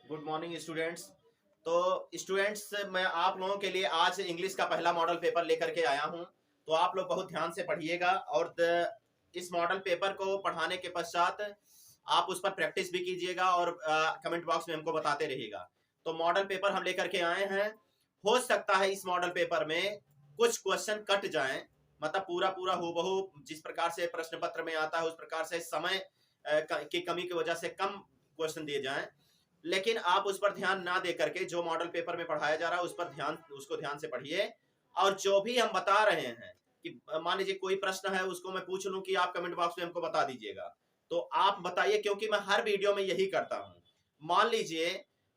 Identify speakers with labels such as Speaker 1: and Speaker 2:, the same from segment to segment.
Speaker 1: Good morning students. तो students, मैं आप लोगों के लिए आज इंग्लिश का पहला मॉडल पेपर लेकर के आया हूं। तो आप लोग बहुत ध्यान से पढ़िएगा और इस मॉडल पेपर को पढ़ाने के पश्चात आप उस पर प्रैक्टिस भी कीजिएगा और कमेंट बॉक्स में हमको बताते रहिएगा। तो मॉडल पेपर हम लेकर के आए हैं। हो सकता है इस मॉडल पेपर में कुछ क्वेश्चन कट जाएं, मतलब पूरा पूरा हूबहू जिस प्रकार से प्रश्न पत्र में आता है उस प्रकार से समय की कमी की वजह से कम क्वेश्चन दिए जाएं। लेकिन आप उस पर ध्यान ना दे करके जो मॉडल पेपर में पढ़ाया जा रहा है उसको ध्यान से पढ़िए। और जो भी हम बता रहे हैं कि मान लीजिए कोई प्रश्न है उसको मैं पूछ लूं कि आप कमेंट बॉक्स में हमको बता दीजिएगा, तो आप बताइए, क्योंकि मैं हर वीडियो में यही करता हूं। मान लीजिए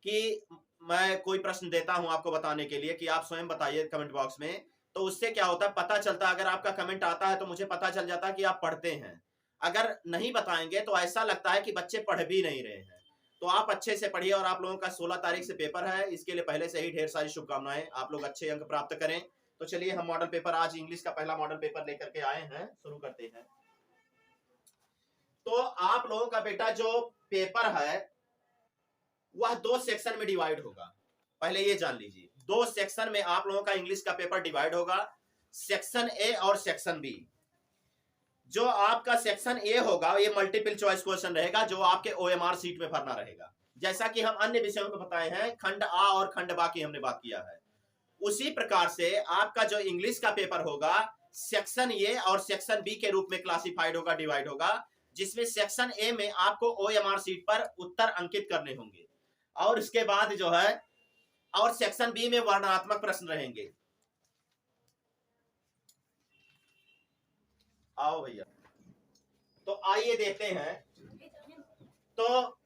Speaker 1: कि मैं कोई प्रश्न देता हूं आपको बताने के लिए कि आप स्वयं बताइए कमेंट बॉक्स में, तो उससे क्या होता है, पता चलता है। अगर आपका कमेंट आता है तो मुझे पता चल जाता है कि आप पढ़ते हैं। अगर नहीं बताएंगे तो ऐसा लगता है कि बच्चे पढ़ भी नहीं रहे हैं। तो आप अच्छे से पढ़िए। और आप लोगों का 16 तारीख से पेपर है, इसके लिए पहले से ही ढेर सारी शुभकामनाएं। आप लोग अच्छे अंक प्राप्त करें। तो चलिए हम मॉडल पेपर, आज इंग्लिश का पहला मॉडल पेपर लेकर के आए हैं, शुरू करते हैं। तो आप लोगों का बेटा जो पेपर है वह 2 सेक्शन में डिवाइड होगा। पहले ये जान लीजिए, 2 सेक्शन में आप लोगों का इंग्लिश का पेपर डिवाइड होगा, सेक्शन ए और सेक्शन बी। जो आपका सेक्शन ए होगा ये मल्टीपल चॉइस क्वेश्चन रहेगा, जो आपके ओएमआर सीट में भरना रहेगा। जैसा कि हम अन्य विषयों में बताए हैं, खंड आ और खंड बा की हमने बात किया है, उसी प्रकार से आपका जो इंग्लिश का पेपर होगा सेक्शन ए और सेक्शन बी के रूप में क्लासिफाइड होगा, डिवाइड होगा। जिसमें सेक्शन ए में आपको ओएमआर सीट पर उत्तर अंकित करने होंगे, और इसके बाद जो है, और सेक्शन बी में वर्णनात्मक प्रश्न रहेंगे। आओ भैया, तो आइए देखते हैं। तो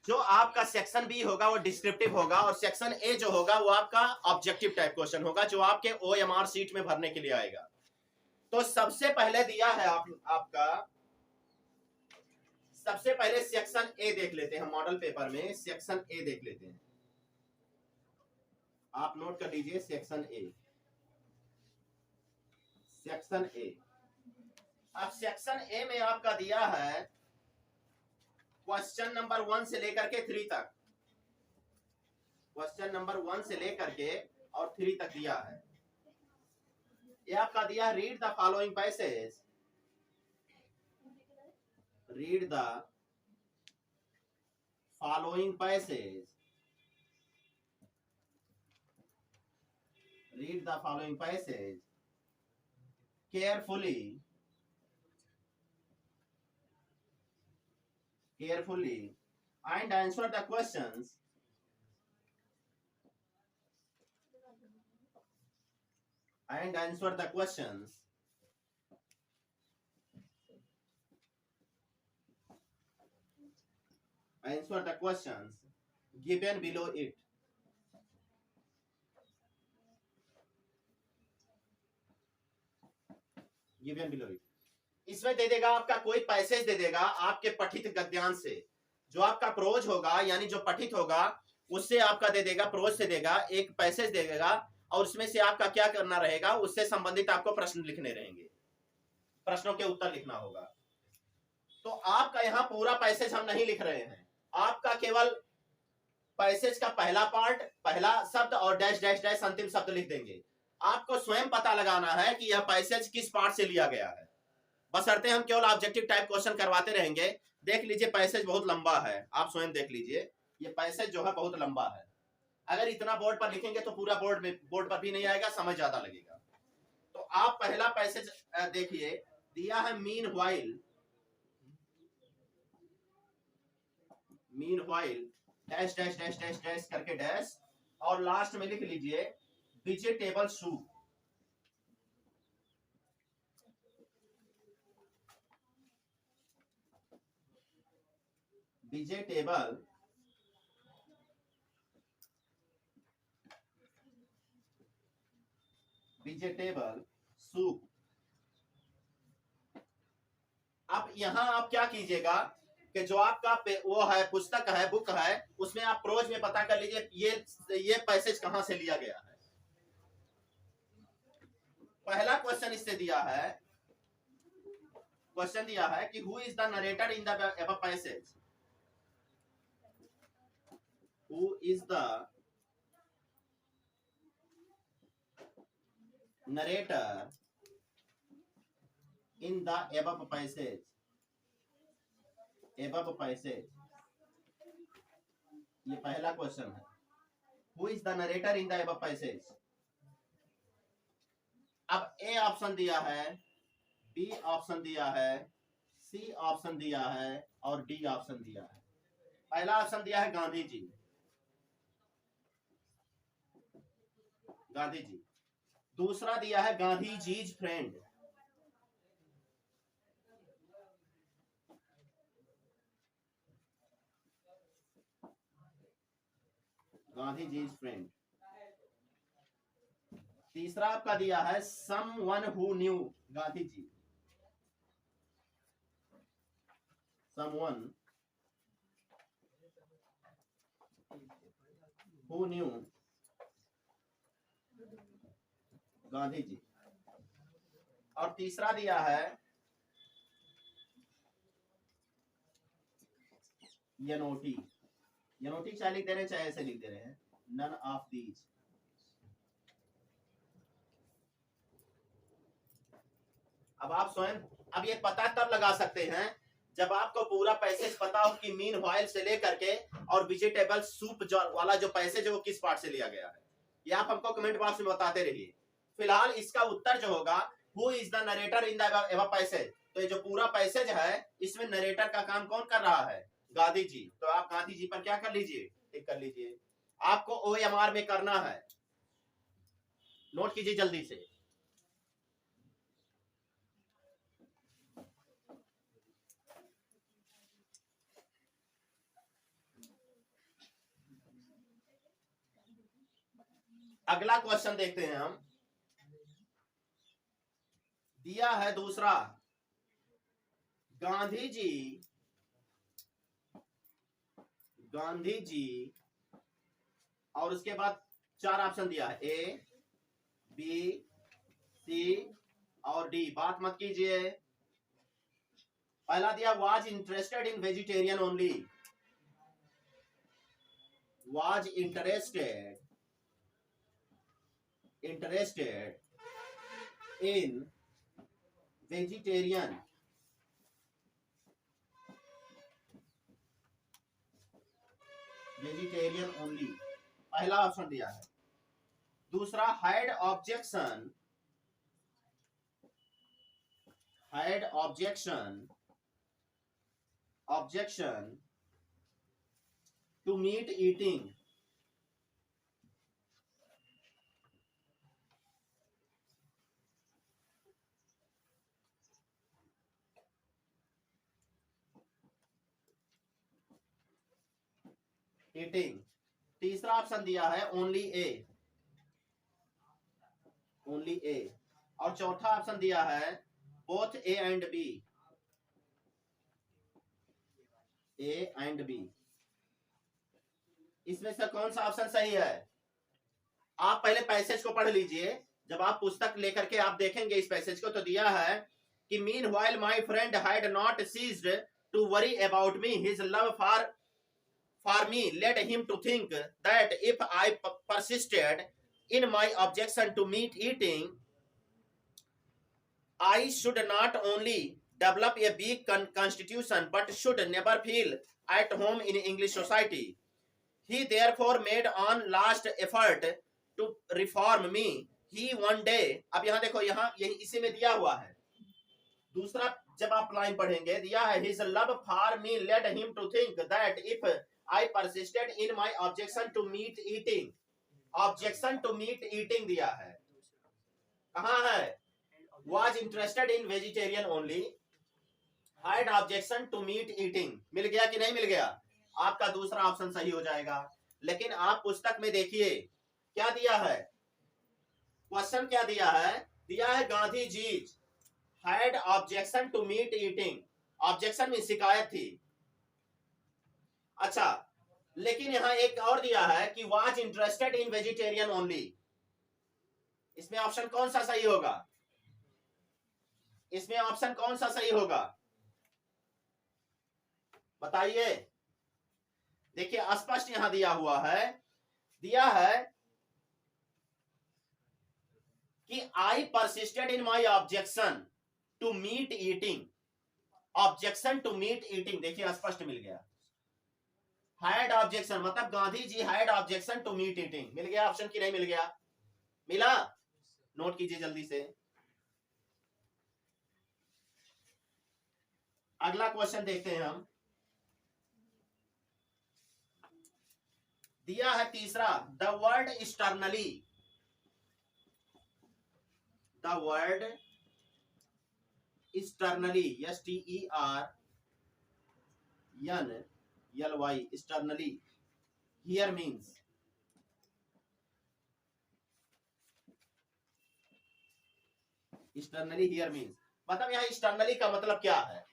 Speaker 1: जो आपका सेक्शन बी होगा वो डिस्क्रिप्टिव होगा, और सेक्शन ए जो होगा वो आपका ऑब्जेक्टिव टाइप क्वेश्चन होगा, जो आपके ओएमआर सीट में भरने के लिए आएगा। तो सबसे पहले दिया है आपका, सबसे पहले सेक्शन ए देख लेते हैं। मॉडल पेपर में सेक्शन ए देख लेते हैं। आप नोट कर लीजिए सेक्शन ए, सेक्शन ए। अब सेक्शन ए में आपका दिया है क्वेश्चन नंबर 1 से लेकर के 3 तक, क्वेश्चन नंबर 1 से लेकर के और 3 तक दिया है। ये आपका दिया, read the following passage, read the following passage, read the following passage carefully, carefully and answer the questions, and answer the questions answer the questions given below it, given below it। इसमें दे देगा आपका कोई passage दे देगा आपके पठित गद्यांश से, जो आपका प्रोज होगा यानी जो पठित होगा उससे आपका दे देगा, प्रोज से देगा एक पैसेज दे देगा, और उसमें से आपका क्या करना रहेगा, उससे संबंधित आपको प्रश्न लिखने रहेंगे, प्रश्नों के उत्तर लिखना होगा। तो आपका यहाँ पूरा पैसेज हम नहीं लिख रहे हैं, आपका केवल पैसेज का पहला पार्ट, पहला शब्द और डैश डैश डैश अंतिम शब्द लिख देंगे। आपको स्वयं पता लगाना है कि यह पैसेज किस पार्ट से लिया गया है। बशर्ते हम केवल ऑब्जेक्टिव टाइप क्वेश्चन करवाते रहेंगे। देख लीजिए पैसेज बहुत लंबा है, आप स्वयं देख लीजिए, ये पैसेज जो है बहुत लंबा है। अगर इतना बोर्ड पर लिखेंगे तो पूरा बोर्ड पर भी नहीं आएगा, समय ज्यादा लगेगा। तो आप पहला पैसेज देखिए, दिया है mean while, mean while dash dash dash dash dash करके डैश, और लास्ट में लिख लीजिए vegetable soup, vegetable vegetable soup. अब यहां आप क्या कीजिएगा कि जो आपका वो है, पुस्तक है, बुक है, उसमें आप प्रोज में पता कर लीजिए ये पैसेज कहां से लिया गया है। पहला क्वेश्चन इससे दिया है, क्वेश्चन दिया है कि who is the narrator in the above passage. Who is the narrator in the above passage, above passage, ये पहला क्वेश्चन है। Who is the narrator in the above passage. अब ए ऑप्शन दिया है, बी ऑप्शन दिया है, C option दिया है और डी ऑप्शन दिया है। पहला ऑप्शन दिया है गांधी जी, गांधी जी। दूसरा दिया है गांधी जीज फ्रेंड, गांधी जीज फ्रेंड। तीसरा आपका दिया है someone who knew Gandhi ji, someone who knew Gandhi ji. और तीसरा दिया है यनोटी, यनोटी चाहे लिख दे रहे हैं चाहे ऐसे लिख दे रहे हैं, नन ऑफ दीज। अब आप स्वयं अब ये पता तब लगा सकते हैं जब आपको पूरा पैसेज पता हो कि मीन वाइल से लेकर के और वेजिटेबल सूप वाला जो पैसेज है वो किस पार्ट से लिया गया है, ये आप हमको कमेंट बॉक्स में बताते रहिए। फिलहाल इसका उत्तर जो होगा who is the narrator in the above passage, तो ये जो पूरा पैसेज है इसमें नरेटर का काम कौन कर रहा है, गांधी जी। तो आप गांधी जी पर क्या कर लीजिए, टिक कर लीजिए। आपको OMR में करना है, नोट कीजिए जल्दी से। अगला क्वेश्चन देखते हैं हम, दिया है दूसरा, गांधी जी, गांधी जी और उसके बाद 4 ऑप्शन दिया है ए, बी, सी और डी। बात मत कीजिए। पहला दिया was interested in vegetarian only, was interested in vegetarian, vegetarian only, पहला ऑप्शन दिया है। दूसरा had objection, had objection to meat eating, eating. तीसरा ऑप्शन दिया है ओनली ए, ओनली ए। और चौथा ऑप्शन दिया है both A and B, A and B. इसमें से कौन सा ऑप्शन सही है? आप पहले पैसेज को पढ़ लीजिए। जब आप पुस्तक लेकर के आप देखेंगे इस पैसेज को, तो दिया है कि meanwhile my friend had not ceased to worry about me, his love for me led him to think that if I persisted in my objection to meat eating, I should not only develop a weak constitution but should never feel at home in English society. He therefore made on last effort to reform me. He one day, अब यहाँ देखो, यहाँ यही इसी में दिया हुआ है। दूसरा जब आप लाइन पढ़ेंगे, दिया है his love for me led him to think that if I persisted in my objection to meat eating, objection to meat eating दिया है, कहाँ है? Was interested in vegetarian only, had objection to meat eating। मिल गया कि नहीं मिल गया? आपका दूसरा ऑप्शन सही हो जाएगा। लेकिन आप पुस्तक में देखिए क्या दिया है, क्वेश्चन क्या दिया है? दिया है Gandhi ji had objection to meat eating, objection में शिकायत थी। अच्छा, लेकिन यहां एक और दिया है कि was interested in vegetarian only. इसमें ऑप्शन कौन सा सही होगा? इसमें ऑप्शन कौन सा सही होगा बताइए। देखिए स्पष्ट यहां दिया हुआ है, दिया है कि I persisted in my objection to meat eating, objection to meat eating, देखिए स्पष्ट मिल गया। हैड ऑब्जेक्शन मतलब Gandhi ji had objection to meat eating, मिल गया ऑप्शन की नहीं मिल गया? मिला, नोट कीजिए जल्दी से। अगला क्वेश्चन देखते हैं हम, दिया है तीसरा, the word externally, the word externally, STERNLY, externally here means, externally here means मतलब यहां एक्सटर्नली का मतलब क्या है?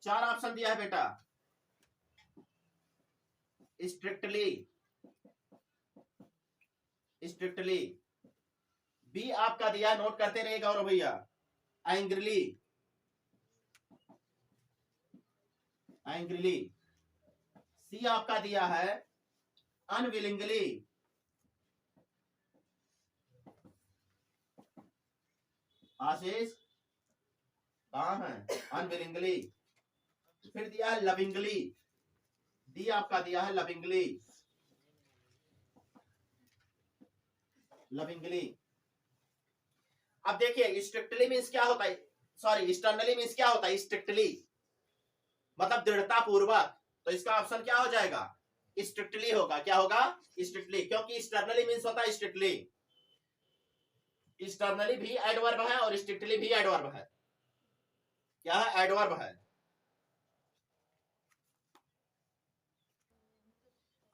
Speaker 1: चार ऑप्शन दिया है बेटा, स्ट्रिक्टली, स्ट्रिक्टली, बी आपका दिया, नोट करते रहिए गौरव भैया, एंग्रीली, एंग्रीली, सी आपका दिया है अनविलिंगली, आशीष कहां है, अनविलिंगली, फिर दिया है लविंगली, डी आपका दिया है लविंगली, लविंगली। अब देखिए स्ट्रिक्टली मीन्स क्या होता है, सॉरी एक्सटर्नली मीन्स क्या होता है, स्ट्रिक्टली मतलब दृढ़ता पूर्वक, तो इसका ऑप्शन क्या हो जाएगा, स्ट्रिक्टली होगा। क्या होगा, स्ट्रिक्टली, क्योंकि एक्सटर्नली मीन्स होता है स्ट्रिक्टली, एक्सटर्नली भी एडवर्ब है और स्ट्रिक्टली भी एडवर्ब है, क्या है, एडवर्ब है।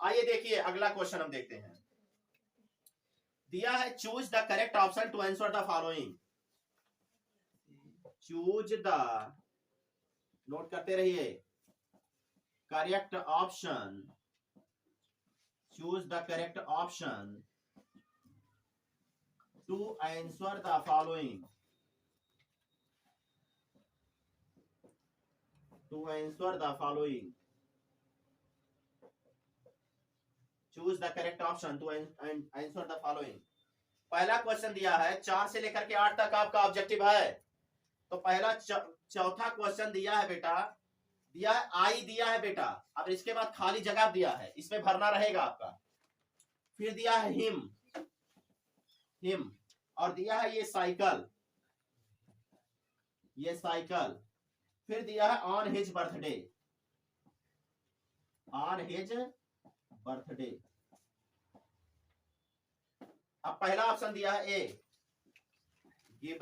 Speaker 1: आइए देखिए अगला क्वेश्चन हम देखते हैं, दिया है choose the correct option to answer the following, choose the, note करते रहिए, correct option, choose the correct option to answer the following, to answer the following, choose the correct option to answer the following. पहला question दिया है 4 से लेकर के 8 तक आपका ऑब्जेक्टिव है, तो पहला चौथा क्वेश्चन दिया है बेटा, दिया है आई, दिया है बेटा, अब इसके बाद खाली जगह दिया है, इसमें भरना रहेगा आपका। फिर दिया है हिम, हिम, और दिया है ये साइकिल, ये साइकिल, फिर दिया है on his birthday, on his birthday. अब पहला ऑप्शन दिया है ए, गिव,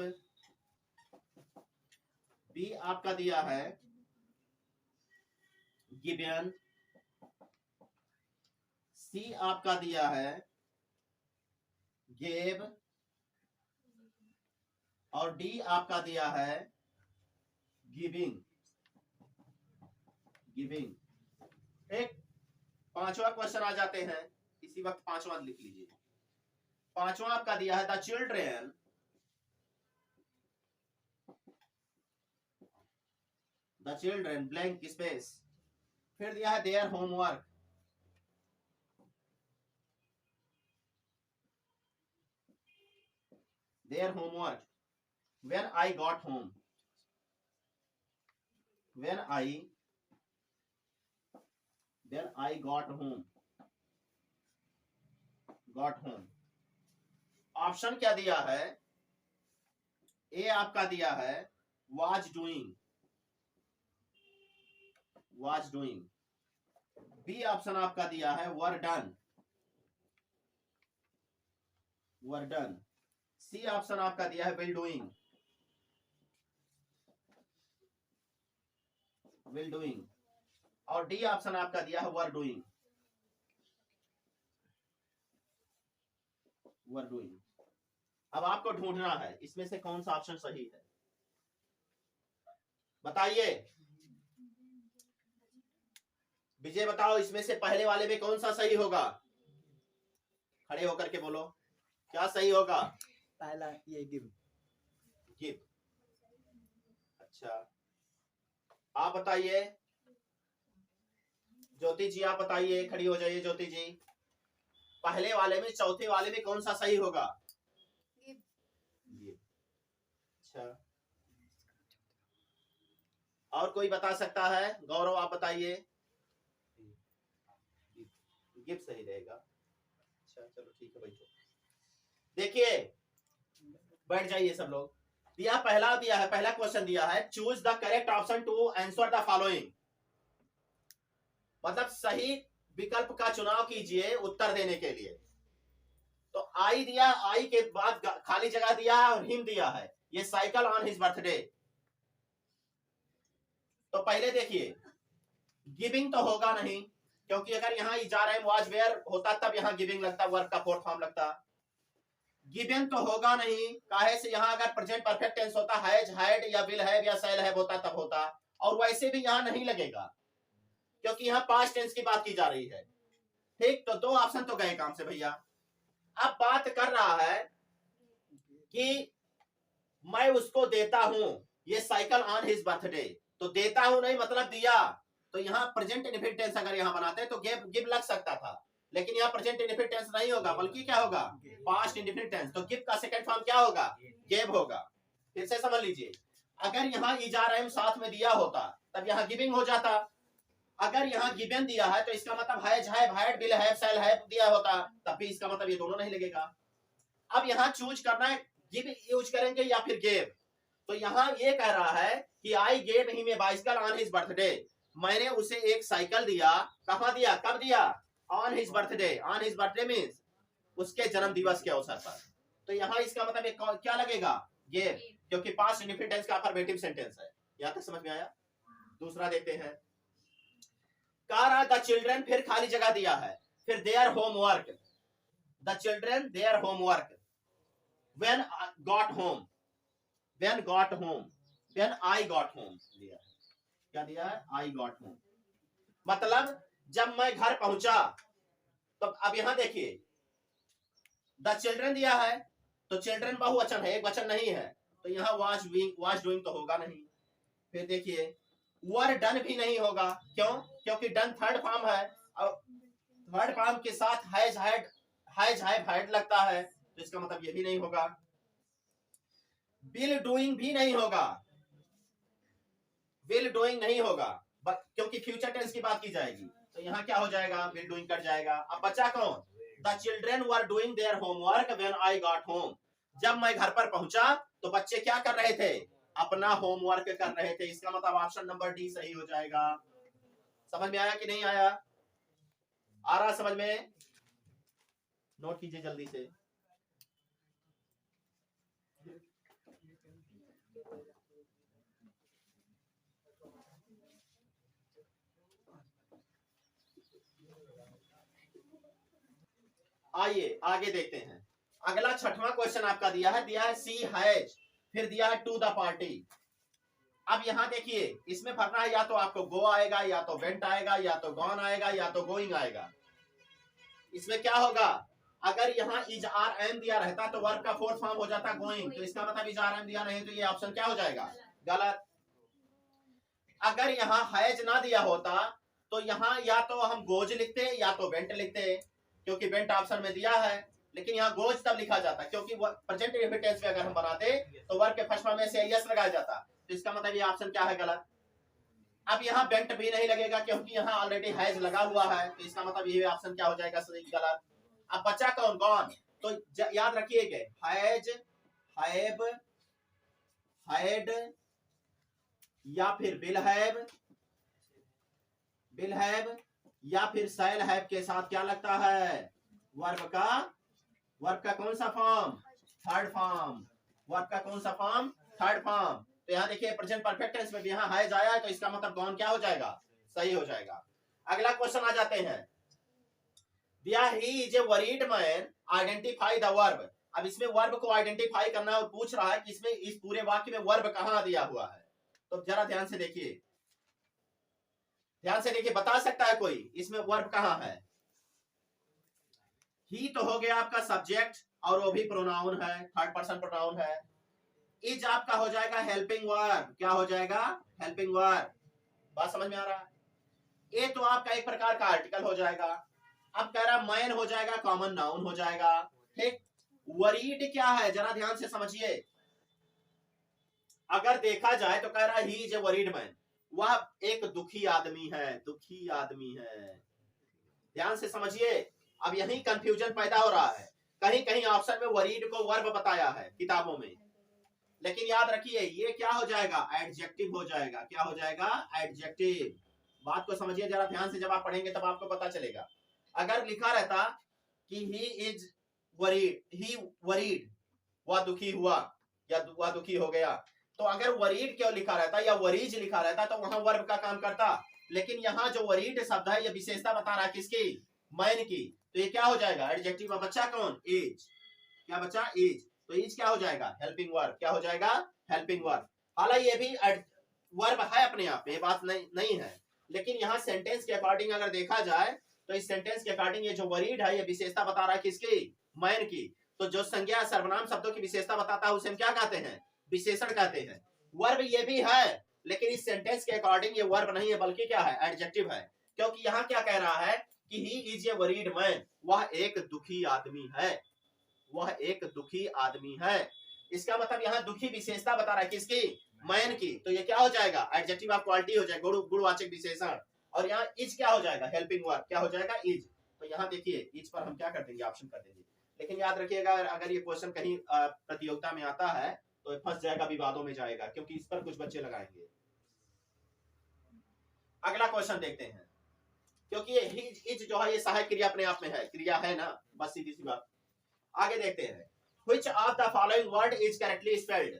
Speaker 1: बी आपका दिया है गिवन, सी आपका दिया है गेव, और डी आपका दिया है गिविंग, गिविंग। एक पांचवा क्वेश्चन आ जाते हैं, इसी वक्त पांचवा लिख लीजिए। पांचवा आपका दिया है the children, the children blank space, फिर दिया है their homework, their homework, when I got home, when I got home, got home. Option क्या दिया है, ए आपका दिया है was doing, was doing, B option आपका दिया है were done, were done, C option आपका दिया है विल डूइंग, विल डूइंग, और डी ऑप्शन आपका दिया है वर डूइंग, वर डूइंग। अब आपको ढूंढना है इसमें से कौन सा ऑप्शन सही है, बताइए विजय, बताओ इसमें से पहले वाले में कौन सा सही होगा, खड़े होकर के बोलो क्या सही होगा,
Speaker 2: पहला ये गिव,
Speaker 1: गिव। अच्छा आप बताइए, ज्योति जी आप बताइए, खड़ी हो जाइए ज्योति जी। पहले वाले में चौथे वाले में कौन सा सही होगा? ये। अच्छा, और कोई बता सकता है? गौरव आप बताइए। गिव सही रहेगा। अच्छा चलो ठीक है भाई। देखिए बैठ जाइए सब लोग। दिया है पहला क्वेश्चन दिया है, choose the correct option to answer the following. मतलब सही विकल्प का चुनाव कीजिए उत्तर देने के लिए। तो आई दिया, आई के बाद खाली जगह दिया है और हिम दिया है, ये साइकिल ऑन हिज बर्थडे। तो पहले देखिए गिविंग तो होगा नहीं, क्योंकि अगर यहाँ इजार एम वाज वेयर होता तब यहाँ गिविंग लगता, वर्ब का फोर्थ फॉर्म लगता। गिवन तो होगा नहीं, काहे से यहाँ अगर प्रेजेंट परफेक्ट टेंस होता, हैज, हैड या विल हैव या शैल हैव होता तब होता, और वैसे भी यहाँ नहीं लगेगा क्योंकि यहाँ पास्ट टेंस की बात की जा रही है। ठीक, तो दो ऑप्शन तो गए काम से भैया। अब बात कर रहा है कि मैं उसको देता हूं, ये साइकिल ऑन हिज बर्थडे। तो देता हूं नहीं मतलब दिया, तो यहाँ प्रेजेंट इंडेफिनिट टेंस अगर यहाँ बनाते तो गिव लग सकता था, लेकिन यहाँ प्रेजेंट इंडेफिनिट टेंस नहीं होगा, बल्कि क्या होगा? Past indefinite tense. तो गिव का सेकंड फॉर्म क्या होगा? गेव होगा। फिर से समझ लीजिए, अगर यहाँ इजार एम साथ में दिया होता तब यहाँ गिविंग हो जाता। अगर यहाँ गिवन दिया है तो इसका मतलब has, have, had, will have, shall have दिया होता, तब भी इसका मतलब ये दोनों नहीं लगेगा। अब यहाँ चूज करना है, गिव यूज करेंगे या फिर गेव। तो यहाँ ये कह रहा है कि I gave him a bicycle on his birthday. मैंने उसे एक साइकिल दिया। कहाँ दिया, कब दिया? On his birthday. On his birthday means उसके जन्म दिवस के अवसर पर। तो यहाँ इसका मतलब क्या लगेगा? गेव, क्योंकि पास्ट इंडेफिनिट टेंस का अफर्मेटिव सेंटेंस है। यहाँ तक समझ में आया? दूसरा देखते हैं, कार द चिल्ड्रन, फिर खाली जगह दिया है, फिर their homework. The children there homework, when got home, when got home, when I got home दिया है। क्या दिया है? आई गॉट होम, मतलब जब मैं घर पहुंचा। तो अब यहां देखिए द चिल्ड्रन दिया है, तो चिल्ड्रन बहुवचन है, एक वचन नहीं है, तो यहाँ वाज डूइंग तो होगा नहीं। फिर देखिए वर डन भी नहीं होगा, क्यों? क्योंकि डन थर्ड फॉर्म है, और थर्ड फॉर्म के साथ हैज, हैड, हैड लगता है, तो इसका मतलब ये भी नहीं होगा। विल डूइंग भी नहीं होगा, विल डूइंग नहीं होगा, क्योंकि फ्यूचर टेंस की बात की जाएगी। तो यहाँ क्या हो जाएगा? विल डूइंग कट जाएगा। अब बचा कौन? The children were doing there homework when I got home. जब मैं घर पर पहुंचा तो बच्चे क्या कर रहे थे? अपना होमवर्क कर रहे थे। इसका मतलब ऑप्शन नंबर डी सही हो जाएगा। समझ में आया कि नहीं आया? आ रहा समझ में? नोट कीजिए जल्दी से। आइए आगे देखते हैं। अगला छठवां क्वेश्चन आपका दिया है सी हैज, फिर दिया है टू द पार्टी। अब यहां देखिए इसमें भरना है, या तो आपको गो आएगा, या तो वेंट आएगा, या तो गॉन आएगा, या तो गोइंग आएगा। इसमें क्या होगा? अगर यहाँ इज आर एम दिया रहता तो वर्ब का फोर्थ फॉर्म हो जाता गोइंग, तो इसका मतलब इज आर एम दिया नहीं, तो ये ऑप्शन क्या हो जाएगा? गलत। अगर यहाँ हैज ना दिया होता तो यहाँ या तो हम गोज लिखते या तो वेंट लिखते, क्योंकि वेंट ऑप्शन में दिया है, लेकिन यहाँ गोज तब लिखा जाता क्योंकि प्रेजेंट इंडेफिनिट टेंस में अगर हम बनाते तो वर्ब के फर्स्ट फॉर्म में से एस लगाया जाता, तो इसका मतलब ये ऑप्शन क्या है? गलत। अब यहाँ वेंट भी नहीं लगेगा क्योंकि यहाँ ऑलरेडी हैज लगा हुआ है, तो इसका मतलब ये ऑप्शन क्या हो जाएगा? सही। गलत। अब बचा कौन? गॉन। तो याद रखिएगा हैज, हैव, हैड या फिर विल हैव, विल हैव या फिर शैल हैव के साथ क्या लगता है? वर्ब का कौन सा फॉर्म? Third form. वर्ब का कौन सा फॉर्म? Third form. तो यहाँ देखिए प्रेजेंट परफेक्ट टेंस में भी यहाँ हैज आया है, तो इसका मतलब गॉन क्या हो जाएगा? सही हो जाएगा। अगला क्वेश्चन आ जाते हैं, दिया he is a worried man, identify the verb. अब इसमें वर्ब को आइडेंटिफाई करना है और पूछ रहा है कि इसमें इस पूरे वाक्य में वर्ब कहाँ दिया हुआ है। तो जरा ध्यान से देखिए, ध्यान से देखिए, बता सकता है कोई इसमें वर्ब कहाँ है? ही तो हो गया आपका सब्जेक्ट और वो भी प्रोनाउन है, थर्ड पर्सन प्रोनाउन है। इज आपका हो जाएगा हेल्पिंग वर्ब। क्या हो जाएगा? Helping verb. बात समझ में आ रहा है? ए तो आपका एक प्रकार का आर्टिकल हो जाएगा। अब कह रहा मैन हो जाएगा, कॉमन नाउन हो जाएगा। ठीक, वरीड क्या है जरा ध्यान से समझिए। अगर देखा जाए तो कह रहा he is a worried man, वह एक दुखी आदमी है, दुखी आदमी है। ध्यान से समझिए, अब यही कंफ्यूजन पैदा हो रहा है। कहीं कहीं ऑप्शन में वरीड को वर्ब बताया है किताबों में, लेकिन याद रखिए ये क्या हो जाएगा, एडजेक्टिव हो जाएगा। क्या हो जाएगा, एडजेक्टिव। बात को समझिए जरा ध्यान से, जब आप पढ़ेंगे तब आपको पता चलेगा। अगर लिखा रहता कि he is worried, he worried, वह दुखी हुआ या वह दुखी हो गया, तो अगर वरीड क्यों लिखा रहता या वरीज लिखा रहता तो वहां वर्ब का काम करता। लेकिन यहाँ जो वरीड शब्द है ये विशेषता बता रहा है किसकी, मैन की, तो ये क्या हो जाएगा, एडजेक्टिव। बच्चा कौन, इज। क्या बच्चा, इज। तो इज क्या हो जाएगा, हेल्पिंग वर्ब। क्या हो जाएगा, हेल्पिंग वर्ब। हालांकि ये भी वर्ब है अपने आप में, बात नहीं है, लेकिन यहाँ सेंटेंस के अकॉर्डिंग अगर देखा जाए तो इस सेंटेंस के अकॉर्डिंग ये जो वरीड है ये विशेषता बता रहा है किसकी, मैन की। तो जो संज्ञा सर्वनाम शब्दों की विशेषता बताता है उसे हम क्या कहते हैं, विशेषण कहते हैं। वर्ब ये भी है, लेकिन इस सेंटेंस के अकॉर्डिंग ये वर्ब नहीं है बल्कि क्या है, एडजेक्टिव है। क्योंकि यहाँ क्या कह रहा है कि he is a worried man, वह एक दुखी आदमी है, वह एक दुखी आदमी है। इसका मतलब यहाँ दुखी विशेषता बता रहा है किसकी, मैन की। तो ये क्या हो जाएगा, एडजेक्टिव ऑफ क्वालिटी हो जाएगा, गुणवाचक विशेषण। और यहाँ इज क्या हो जाएगा, हेल्पिंग वर्ब। क्या हो जाएगा, इज। तो यहाँ देखिए इज पर हम क्या कर देंगे, ऑप्शन कर देंगे। लेकिन याद रखिएगा अगर ये क्वेश्चन कहीं प्रतियोगिता में आता है तो फंस जाएगा, विवादों में जाएगा, क्योंकि इस पर कुछ बच्चे लगाएंगे। अगला क्वेश्चन देखते हैं, क्योंकि ये इज जो है ये सहायक क्रिया अपने आप में है, क्रिया है ना, बस सीधी सी बात। आगे देखते हैं, which of the following word is correctly spelled।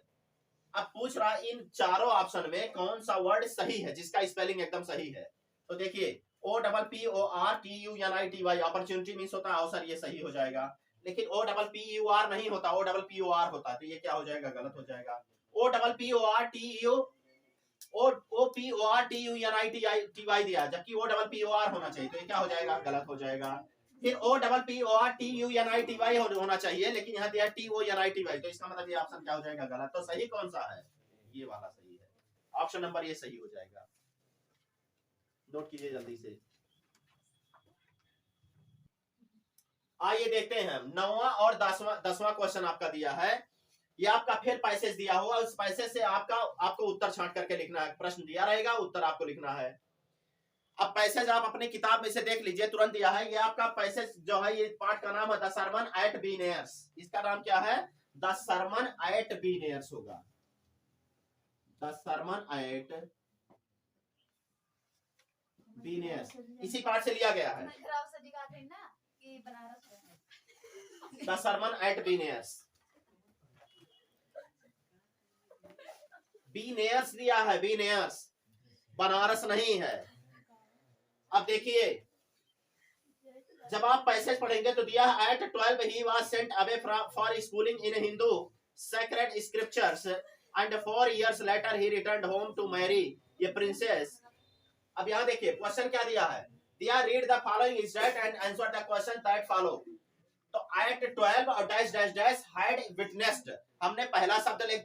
Speaker 1: अब पूछ रहा इन चारों ऑप्शन में कौन सा वर्ड सही है जिसका स्पेलिंग एकदम सही है। तो देखिए OPPORTUNITY, अपॉर्चुनिटी मींस होता है अवसर, ये सही हो जाएगा। लेकिन OPPUR नहीं होता, OPPOR होता है, तो ये क्या हो जाएगा, गलत हो जाएगा। OPPORTUNITY दिया, जबकि OPPOR होना चाहिए, तो ये क्या हो जाएगा, गलत हो जाएगा। फिर OPPORTUNITY होना चाहिए, लेकिन यहाँ दिया TONITY, तो इसका मतलब ये ऑप्शन क्या हो जाएगा, गलत। तो सही कौन सा है, ये वाला सही है, ऑप्शन नंबर ये सही हो जाएगा। नोट कीजिए जल्दी से। आइए देखते हैं 9वां और 10वां क्वेश्चन आपका दिया है। ये आपका फिर पैसेज दिया होगा, उस पैसेज से आपको उत्तर छांट करके लिखना है। प्रश्न दिया रहेगा, उत्तर आपको लिखना है। अब पैसेज आप अपनी किताब में से देख लीजिए, तुरंत दिया है। ये आपका पैसेज जो है, ये पाठ का नाम है द सरमन एट बीनेयर्स। इसका नाम क्या है, द सरमन एट बीनेयर्स होगा, द सरमन एट बीनेयर्स, इसी पाठ से लिया गया है, द सरमन एट बीनेयर्स। बीनेयर्स दिया है, बीनेयर्स, बनारस नहीं है। अब देखिए जब आप पैसेज पढ़ेंगे तो दिया है at 12 he was sent away for schooling in Hindu sacred scriptures and 4 years later he returned home to marry a princess। अब यहाँ देखिए क्वेश्चन क्या दिया है, दिया read the following exact and answer the question that follow. तो eight 12 और dash dash dash had witnessed, हमने पहला शब्द लिख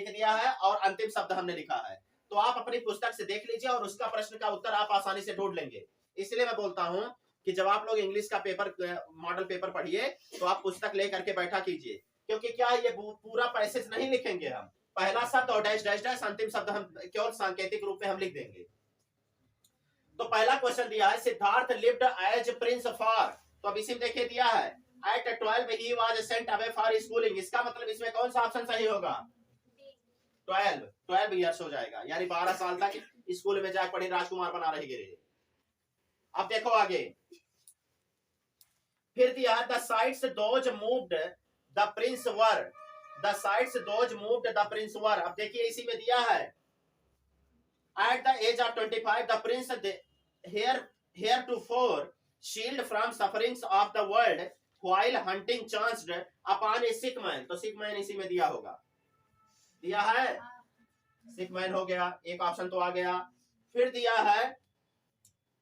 Speaker 1: दिया है और अंतिम शब्द हमने लिखा है। तो आप अपनी पुस्तक से देख लीजिए और उसका प्रश्न का उत्तर आप आसानी से ढूंढ लेंगे। इसलिए मैं बोलता हूं कि जब आप लोग इंग्लिश का पेपर, मॉडल पेपर पढ़िए तो आप पुस्तक लेकर के बैठा कीजिए, क्योंकि क्या ये पूरा पैसेज नहीं लिखेंगे हम, पहला शब्द और डैश डैश डैश अंतिम शब्द हम केवल सांकेतिक रूप में हम लिख देंगे। तो पहला क्वेश्चन दिया है Siddhartha lived as prince for, तो अब इसी में देखिए दिया है at 12 he was sent away for schooling. इसका मतलब इसमें कौन सा ऑप्शन सही होगा, 12 ईयर्स हो जाएगा, यानी 12 साल तक स्कूल में जाकर पढ़ी, राजकुमार बना रही गिरे। अब देखो आगे फिर दिया the sights those moved the prince were, the sights those moved the prince were. अब देखिए इसी में दिया है at the age of 25 the prince heretofore shield from sufferings of the world while hunting chanced upon a sick man। तो sick man इसी में दिया होगा, दिया है sick man हो गया, एक ऑप्शन तो आ गया। फिर दिया है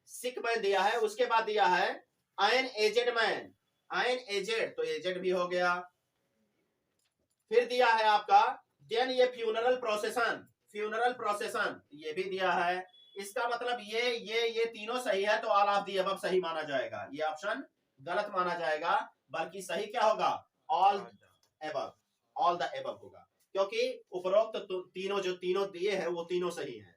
Speaker 1: sick man दिया है, उसके बाद दिया है an aged man, an aged, तो aged भी हो गया। फिर दिया है आपका then ये funeral procession, ये भी दिया है। इसका मतलब ये तीनों सही है तो ऑल ऑफ दी अबव सही माना जाएगा, ये ऑप्शन गलत माना जाएगा, बल्कि सही क्या होगा, all above, all the above होगा, क्योंकि उपरोक्त तो तीनों जो तीनों दिए हैं वो तीनों सही हैं।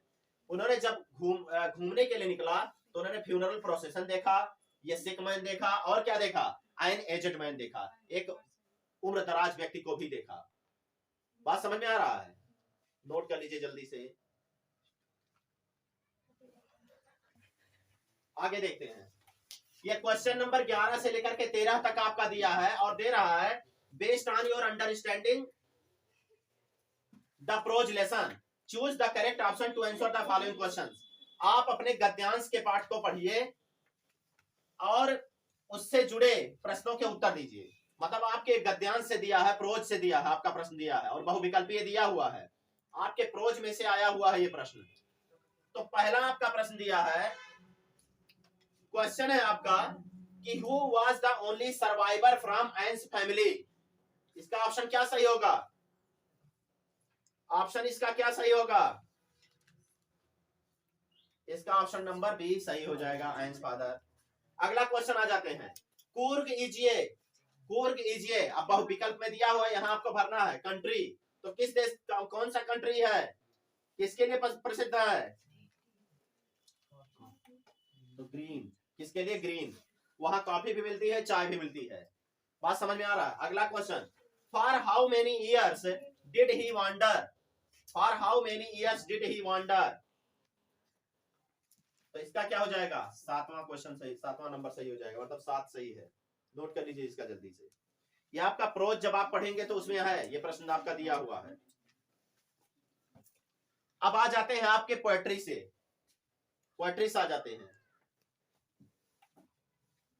Speaker 1: उन्होंने जब घूमने के लिए निकला तो उन्होंने फ्यूनरल प्रोसेशन देखा, ये सिक मैन देखा, और क्या देखा, एन एजेड मैन देखा, एक उम्र दराज व्यक्ति को भी देखा। बात समझ में आ रहा है? नोट कर लीजिए जल्दी से, आगे देखते हैं। ये क्वेश्चन नंबर 11 से लेकर के 13 तक आपका दिया है और दे रहा है based on your understanding the prose lesson choose the correct option to answer the following questions. आप अपने गद्यांश के पाठ को पढ़िए और उससे जुड़े प्रश्नों के उत्तर दीजिए। मतलब आपके गद्यांश से दिया है, प्रोज से दिया है, आपका प्रश्न दिया है और बहुविकल्पीय दिया हुआ है, आपके प्रोज में से आया हुआ है ये प्रश्न। तो पहला आपका प्रश्न दिया है, क्वेश्चन है आपका कि who was the only survivor from Anne's family. इसका ऑप्शन क्या सही होगा, ऑप्शन इसका क्या सही होगा, इसका ऑप्शन नंबर बी सही हो जाएगा, एंस फादर। अगला क्वेश्चन आ जाते हैं, कूर्ग इजिए, कूर्ग इजिए। अब बहुविकल्प में दिया हुआ है, यहां आपको भरना है कंट्री, तो किस देश कौन सा कंट्री है, किसके लिए प्रसिद्ध है, तो ग्रीन, किसके लिए, ग्रीन। वहां कॉफी भी मिलती है, चाय भी मिलती है। बात समझ में आ रहा है? अगला question, for how many years did he wander, for how many years did he wander. तो इसका क्या हो जाएगा, सातवां क्वेश्चन सही, सातवां नंबर सही हो जाएगा, मतलब 7 सही है। नोट कर लीजिए इसका जल्दी से, ये आपका प्रोज जब आप पढ़ेंगे तो उसमें है, ये प्रश्न आपका दिया हुआ है। अब आ जाते हैं आपके पोएट्री से, पोएट्री से आ जाते हैं।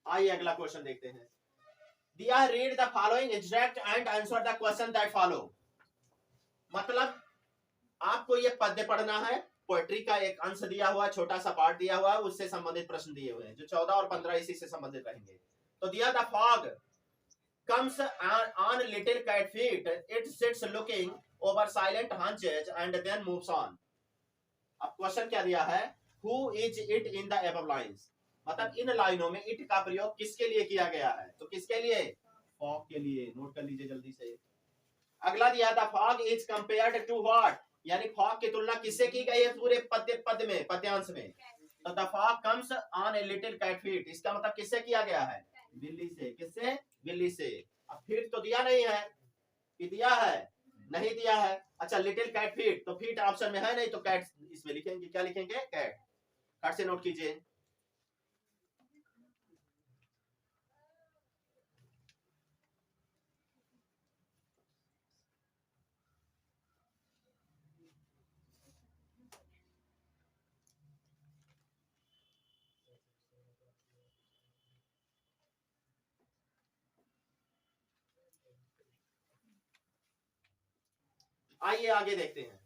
Speaker 1: आइए अगला क्वेश्चन देखते हैं, दिया read the following exact and answer the question that follow. मतलब आपको ये पद्य पढ़ना है, पोएट्री का एक अंश दिया हुआ, छोटा सा पार्ट दिया हुआ है, उससे संबंधित प्रश्न दिए हुए हैं, जो 14 और 15 इसी से संबंधित रहेंगे। तो दिया the fog comes on little cat feet, it sits looking over silent hunches and then moves on। अब क्वेश्चन क्या दिया है, who is it in the above lines। मतलब इन लाइनों में इट का प्रयोग किसके लिए किया गया है, तो किसके लिए, फॉग के लिए। नोट कर लीजिए जल्दी से। अगला दिया था, fog is compared to what, यानी फॉग की तुलना किससे की गई है पूरे पद में, पद्यांश में। तो the fog comes on a little cat feet, इसका मतलब किससे किया गया है, बिल्ली से। किससे, बिल्ली से। अब फीट तो दिया नहीं है, कि दिया है, नहीं दिया है। अच्छा, लिटिल कैट फीट, तो फीट ऑप्शन में है नहीं, तो कैट इसमें लिखेंगे, क्या लिखेंगे, कैट। कैट से नोट कीजिए। आइए आगे देखते हैं,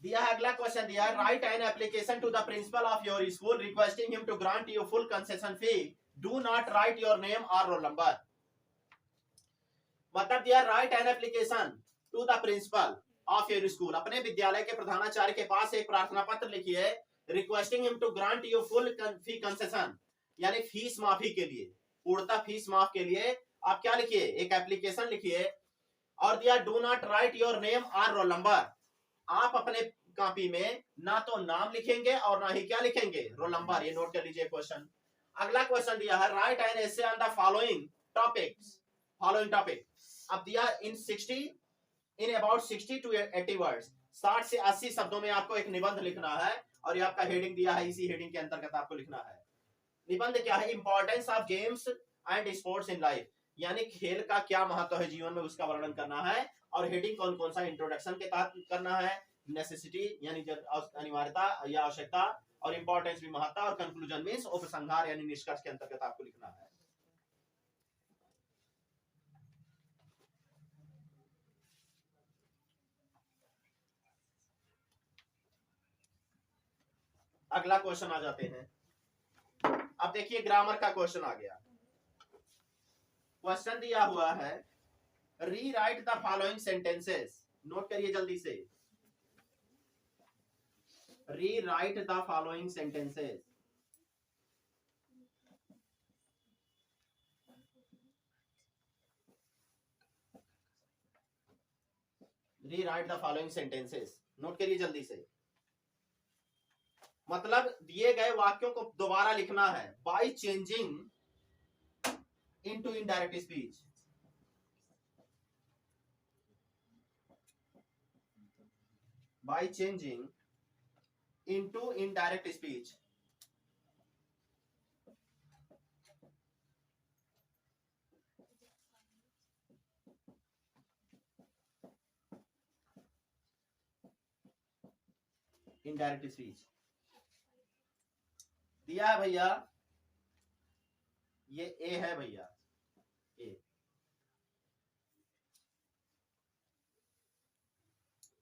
Speaker 1: दिया है अगला क्वेश्चन, दिया है write an application to the principal of your school requesting him to grant you full concession fee, do not write your name और रोल नंबर। मतलब दिया write an application to the principal of your school, अपने विद्यालय के प्रधानाचार्य के पास एक प्रार्थना पत्र लिखिए, requesting him to grant you full fee concession, यानी फीस माफी के लिए, पूर्णतः फीस माफ के लिए आप क्या लिखिए, एक एप्लीकेशन लिखिए। और दिया do not write your name और रोल नंबर, आप अपने कॉपी में ना तो नाम लिखेंगे और ना ही क्या लिखेंगे, रोल नंबर। ये नोट कर लीजिए क्वेश्चन। अगला क्वेश्चन दिया है write an essay on the following topics, following topic. अब दिया इन अबाउट 60 to 80 वर्ड्स, 60 से 80 शब्दों में आपको एक निबंध लिखना है, और ये आपका हेडिंग दिया है, इसी हेडिंग के अंतर्गत आपको लिखना है। निबंध क्या है, importance of games and sports in life, यानी खेल का क्या महत्व है जीवन में, उसका वर्णन करना है। और हेडिंग कौन कौन सा, इंट्रोडक्शन के तहत करना है, नेसेसिटी यानी अनिवार्यता या आवश्यकता, और इंपॉर्टेंस भी महत्ता, और कंक्लूजन मींस उपसंहार यानी निष्कर्ष के अंतर्गत आपको लिखना है। अगला क्वेश्चन आ जाते हैं, अब देखिए ग्रामर का क्वेश्चन आ गया। क्वेश्चन दिया हुआ है, rewrite the following sentences. Note करिए जल्दी से, rewrite the following sentences. Rewrite the following sentences, note करिए जल्दी से। मतलब दिए गए वाक्यों को दोबारा लिखना है by changing into indirect speech. By changing into indirect speech. Indirect speech दिया है भैया, ये ए है भैया, ए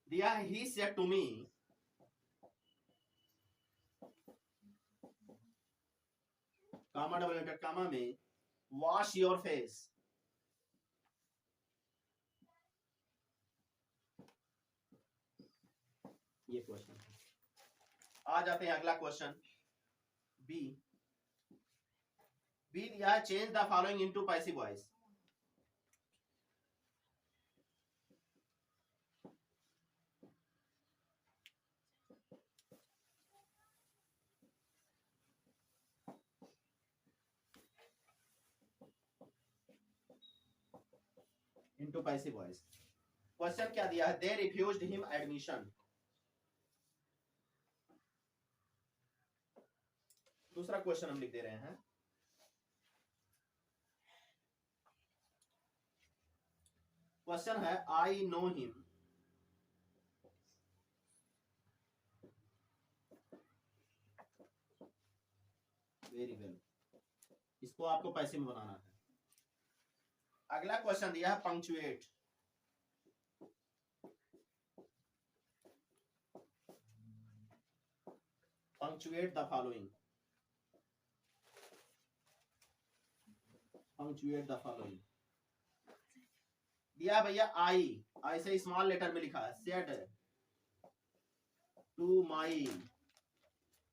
Speaker 1: दिया है। He said to me, comma double inter comma में, वॉश योर फेस। ये क्वेश्चन आ जाते हैं अगला क्वेश्चन बी। बी दिया है change the following into passive voice. Into passive voice. Question क्या दिया है, दे रिफ्यूज्ड हिम एडमिशन। दूसरा क्वेश्चन हम लिख दे रहे हैं, क्वेश्चन है I know him very well. इसको आपको पैसे में बनाना है। अगला क्वेश्चन दिया है punctuate. Punctuate the following. Punctuate the following दिया भैया आई, आई से स्मॉल लेटर में लिखा है सेड टू माई।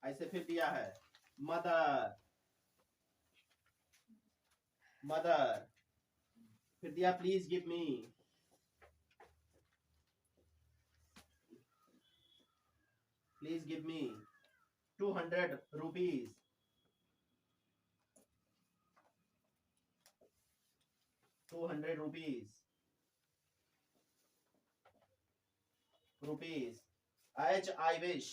Speaker 1: ऐसे फिर दिया है मदर, मदर। फिर दिया please give me, please give me 200 rupees. Rupees as I wish,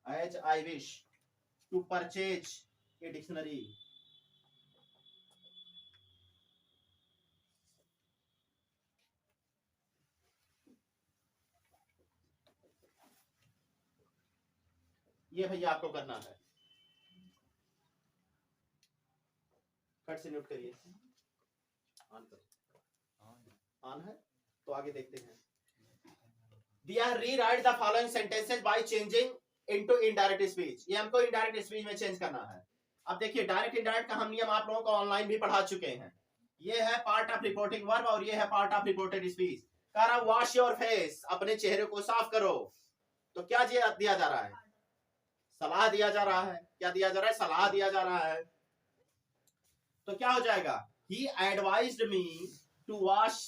Speaker 1: as I wish to purchase a dictionary. ये भैया आपको करना है, फट से नोट करिए। ऑन करो, ऑन है तो आगे देखते हैं। दिया rewrite the following sentences by changing into indirect speech. ये हमको इनडायरेक्ट स्पीच में चेंज करना है। अब देखिए डायरेक्ट इनडायरेक्ट का हम नियम आप लोगों को ऑनलाइन भी पढ़ा चुके हैं। ये है पार्ट ऑफ रिपोर्टिंग वर्ब और ये है पार्ट ऑफ रिपोर्टेड स्पीच। कह रहा वॉश योर फेस, अपने चेहरे को साफ करो। तो क्या दिया जा रहा है, सलाह दिया जा रहा है। क्या दिया जा रहा है, सलाह दिया जा रहा है। तो क्या हो जाएगा, ही एडवाइज्ड मी टू वॉश।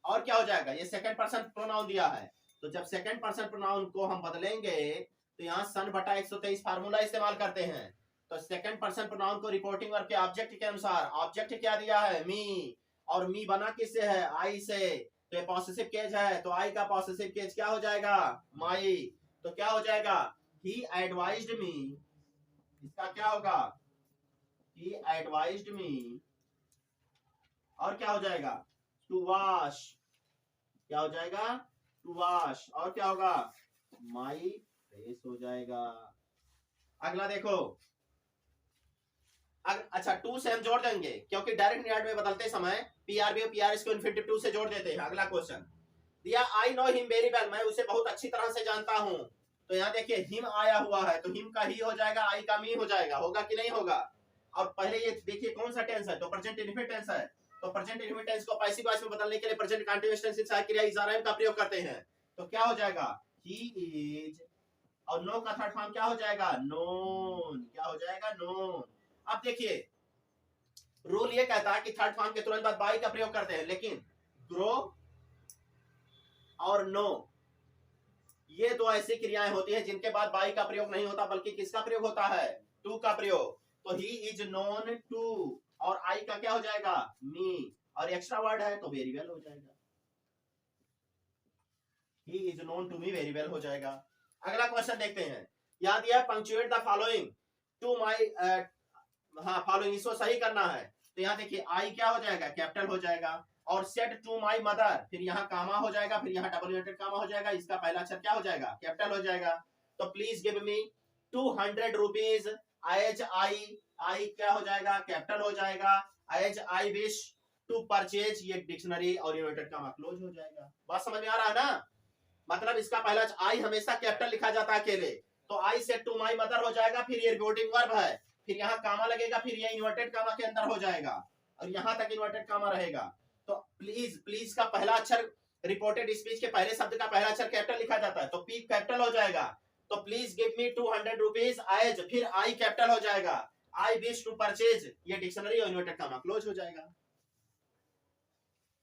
Speaker 1: और क्या हो जाएगा, ये सेकंड पर्सन प्रोनाउन दिया है। तो जब सेकंड पर्सन प्रोनाउन को हम बदलेंगे तो यहाँ सन बटा 123 फार्मूला इस्तेमाल करते हैं। तो सेकंड पर्सन प्रोनाउन को रिपोर्टिंग वर्ब के ऑब्जेक्ट के अनुसार, ऑब्जेक्ट क्या दिया है मी, और मी बना किससे है, आई से। तो ये पॉसेसिव केस है तो आई का पॉसेसिव केस क्या हो जाएगा, माई। तो क्या हो जाएगा, ही एडवाइज्ड मी, इसका क्या होगा, ही एडवाइज्ड मी। और क्या हो जाएगा, टू वॉश, क्या हो जाएगा, टू वॉश। और क्या होगा, माई फेस हो जाएगा। अगला देखो, अच्छा टू से हम जोड़ देंगे क्योंकि डायरेक्ट नियरेक्ट में बदलते समय पीआरबी और पीआरएस को इन्फिनिटिव टू से जोड़ देते हैं। अगला क्वेश्चन दिया आई नो हिम वेरी वेल, मैं उसे बहुत अच्छी तरह से जानता हूं। तो यहाँ देखिए हिम आया हुआ है तो हिम का ही हो जाएगा, आई का मी हो जाएगा। होगा कि नहीं होगा। और पहले ये देखिए कौन सा टेंस है, तो प्रेजेंट इंडेफिनिट टेंस है। तो प्रेजेंट इंडेफिनिट टेंस को पैसिव वॉइस में बदलने के लिए प्रेजेंट कंटीन्यूअस टेंस सहायक क्रिया इज आर एम का प्रयोग करते हैं। तो क्या हो जाएगा, ही इज, और नो का थर्ड फॉर्म क्या हो जाएगा, नोन। क्या हो जाएगा, नोन। अब देखिए रूल ये कहता है कि थर्ड फॉर्म के तुरंत बाद बाई का प्रयोग करते हैं, लेकिन ग्रो और नो ये दो ऐसी क्रियाएं होती हैं जिनके बाद बाई का प्रयोग नहीं होता, बल्कि किसका प्रयोग होता है, टू का प्रयोग। तो ही इज नोन टू, और आई का क्या हो जाएगा, मी, और एक्स्ट्रा वर्ड है तो वेरी वेल हो जाएगा। He is known to me, very well हो जाएगा। अगला क्वेश्चन देखते हैं। याद दिया punctuate the following to my, हाँ फॉलोइंग, इसको सही करना है। तो यहाँ देखिए आई क्या हो जाएगा, कैपिटल हो जाएगा, और सेट टू माई मदर, फिर यहाँ कामा हो जाएगा, फिर यहाँ डबल इन्वर्टेड कामा हो जाएगा, इसका पहला अक्षर क्या हो जाएगा, कैपिटल हो जाएगा। तो please give me 200 rupees as I क्या हो जाएगा, कैपिटल हो जाएगा, as I wish to purchase, ये डिक्शनरी और इन्वर्टेड कामा क्लोज हो जाएगा। बात समझ में आ रहा है ना, मतलब इसका पहला आई हमेशा कैपिटल लिखा जाता है अकेले, तो आई सेट टू माई मदर हो जाएगा, फिर ये रिपोर्टिंग वर्ब है, फिर यहाँ कामा लगेगा, फिर ये इन्वर्टेड कामा के अंदर हो जाएगा, और यहाँ तक इन्वर्टेड कामा रहेगा। तो प्लीज का पहला अक्षर रिपोर्टेड स्पीच के पहले शब्द का पहला अक्षर कैपिटल लिखा जाता है, तो पी कैपिटल हो जाएगा। तो please give me 200 rupees as, फिर आई कैपिटल हो जाएगा, आई विश टू परचेज, ये डिक्शनरी और इन्वर्टेड कामा क्लोज हो जाएगा।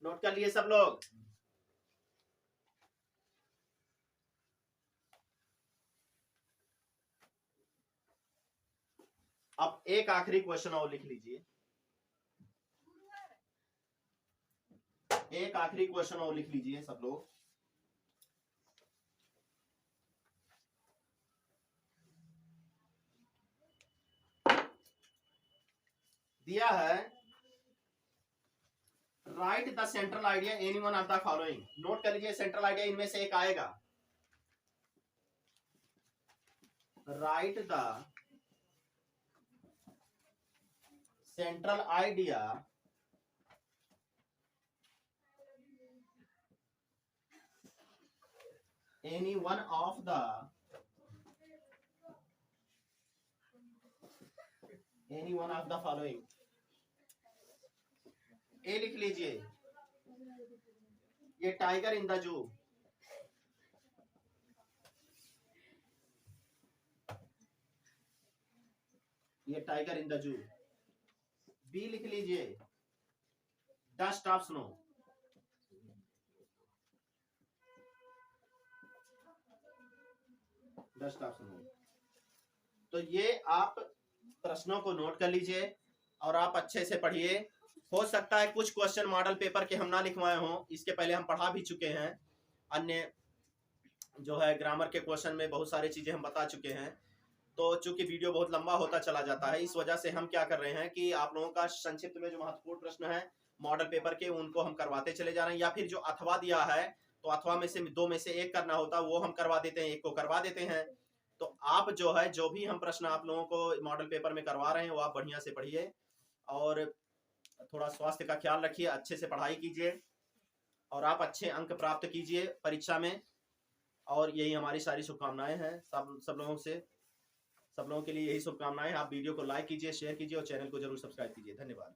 Speaker 1: नोट कर लिए सब लोग। अब एक आखिरी क्वेश्चन और लिख लीजिए, एक आखिरी क्वेश्चन और लिख लीजिए सब लोग। दिया है write the central idea any one of the following. Note कर लीजिए सेंट्रल आइडिया इनमें से एक आएगा। Write the central idea any one of the following। A लिख लीजिए, ये टाइगर इन द जू, ये tiger in the zoo. B लिख लीजिए, dust of snow, dust of snow. तो ये आप प्रश्नों को नोट कर लीजिए और आप अच्छे से पढ़िए। हो सकता है कुछ क्वेश्चन मॉडल पेपर के हम ना लिखवाए हों, इसके पहले हम पढ़ा भी चुके हैं, अन्य जो है ग्रामर के क्वेश्चन में बहुत सारी चीजें हम बता चुके हैं। तो चूंकि वीडियो बहुत लंबा होता चला जाता है, इस वजह से हम क्या कर रहे हैं कि आप लोगों का संक्षिप्त में जो महत्वपूर्ण प्रश्न है मॉडल पेपर के, उनको हम करवाते चले जा रहे हैं, या फिर जो अथवा दिया है तो अथवा में से दो में से एक करना होता है, वो हम करवा देते हैं, एक को करवा देते हैं। तो आप जो है जो भी हम प्रश्न आप लोगों को मॉडल पेपर में करवा रहे हैं वो आप बढ़िया से पढ़िए और थोड़ा स्वास्थ्य का ख्याल रखिए, अच्छे से पढ़ाई कीजिए और आप अच्छे अंक प्राप्त कीजिए परीक्षा में। और यही हमारी सारी शुभकामनाएं हैं सब लोगों से, सब लोगों के लिए यही शुभकामनाएं। आप वीडियो को लाइक कीजिए, शेयर कीजिए और चैनल को जरूर सब्सक्राइब कीजिए। धन्यवाद।